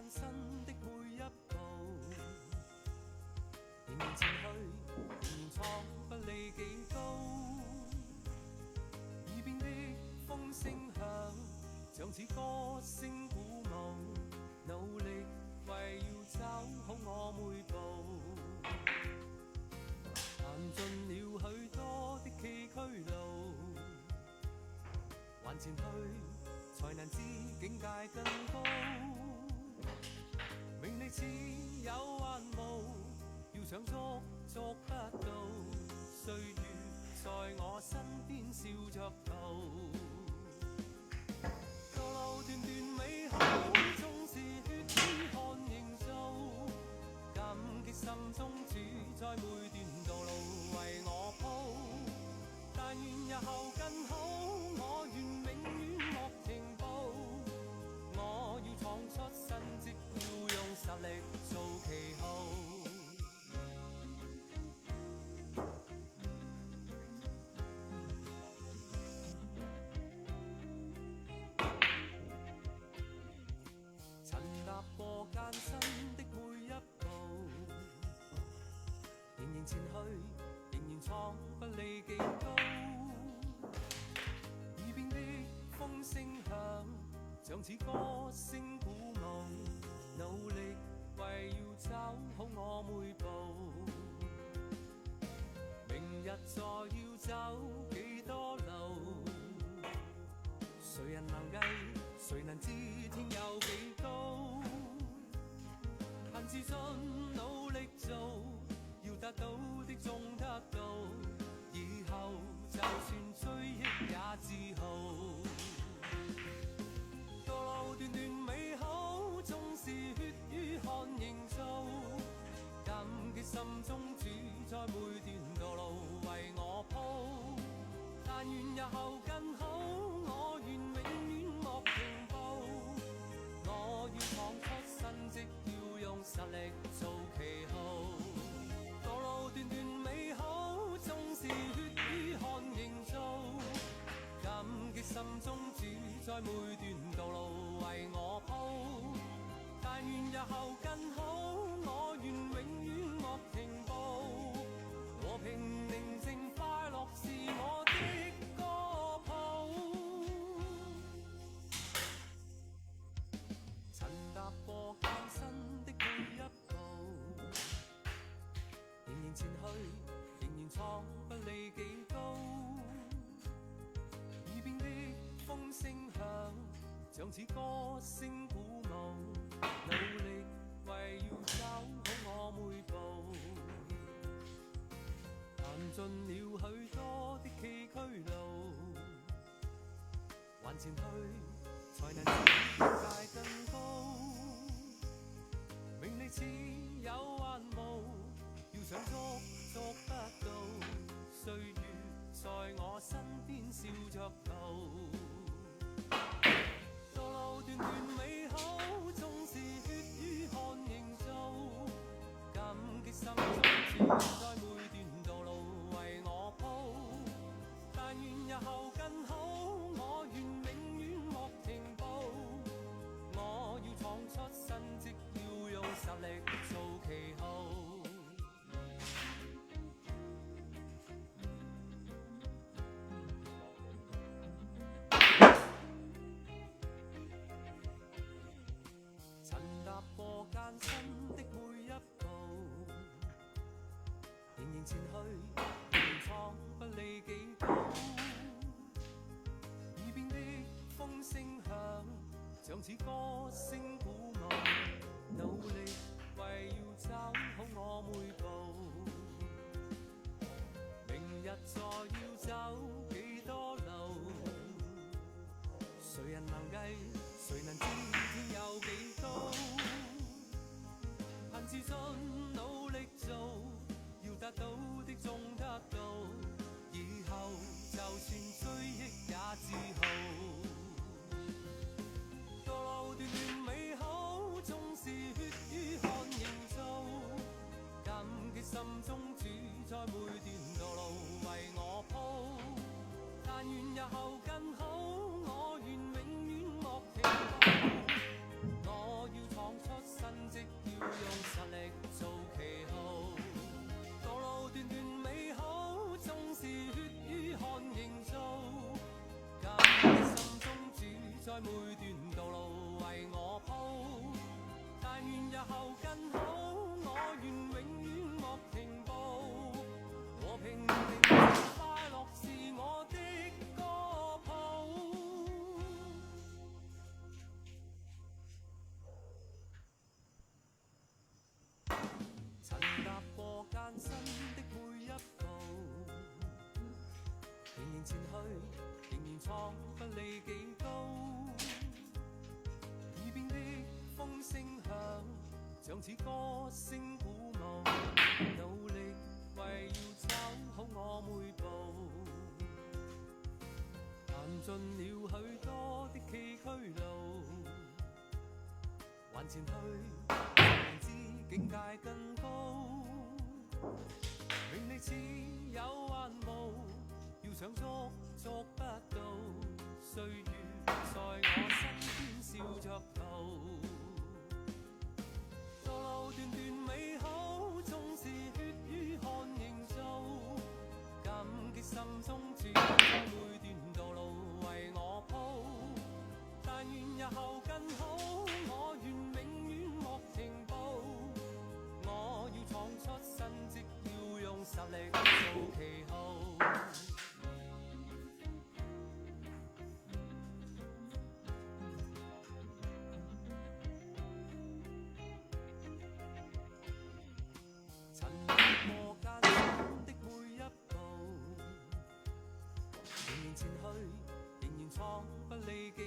艱辛的每一步，仍然前去，仍然闖不理幾高。耳邊的風聲響，像似歌聲鼓舞，努力為要走好我每步。行盡了許多的崎嶇路，還前去，才能知境界更高。名利似有還無，要想捉捉不到。歲月在我身邊笑着逃，道路段段美好，縱是血與汗營造。感激心中主在每段道路為我鋪，但願日後更好，我願永遠莫停步。我要闖出新績，要用實力做旗號。曾踏過艱辛的每一步，仍然前去，仍然闖不理幾高。耳邊的風聲響，像似歌聲鼓舞，努力為要走好我每步。明日再要走幾多路，誰人能計，誰能知天有幾高？憑自信努力做，要得到的終得到，以後就算追憶也自豪。道路段段美好，縱是血與汗營造。感激心中主在每段道路為我鋪，但願日後更好，我願永遠莫停步。我要闖出新績，要用實力做旗號。道路段段美好，縱是血與汗營造。感激心中主在每段道路為我鋪，但願日後更好，我願永遠莫停步。和平寧靜快樂是我的歌譜。曾踏過艱辛的每一步，仍然前去，仍然闖不理幾高。耳邊的風聲響，像似歌聲鼓舞，努力為要走好我每步。行盡了許多的崎嶇路，還前去，才能知境界更高。名利似有還無，要想捉捉不到。歲月在我身邊笑着逃，道路段段美好，縱是血與汗營造。感激心中主在每段道路為我鋪，但願日後更好，我願永遠莫停步。我要闖出新績，要用實力做旗號。曾踏過艱辛的每一步，仍然前去，仍然闖不理幾高。耳邊的風聲響，像似歌聲鼓舞，努力為要走好我每步。明日再要走幾多路，誰人能計，誰能知天有幾高？憑自信努力做，要得到的終得到，以後就算追憶也自豪。道路段段美好，縱是血與汗營造。感激心中主在每段道路為我鋪，但願日後更好，我願永遠莫停步。我要闖出後更好，我願永遠莫停步。和平寧靜快樂是我的歌譜。曾踏過艱辛的每一步，仍然前去，仍然闖不理幾高。耳邊的風聲響，像似歌聲鼓舞，努力為要走好我每步。行盡了許多的崎嶇路，還前去，明知境界更高。名利似有還無，要想捉捉不到，歲月在我身邊笑着逃。道路段段美好，縱是血與汗營造，感激心中主在每段道路為我鋪。但願日後更好，我願永遠莫停步。我要闖出新績，要用實力做旗號。曾踏過艱辛的每一步，仍然前去，仍然闖不理幾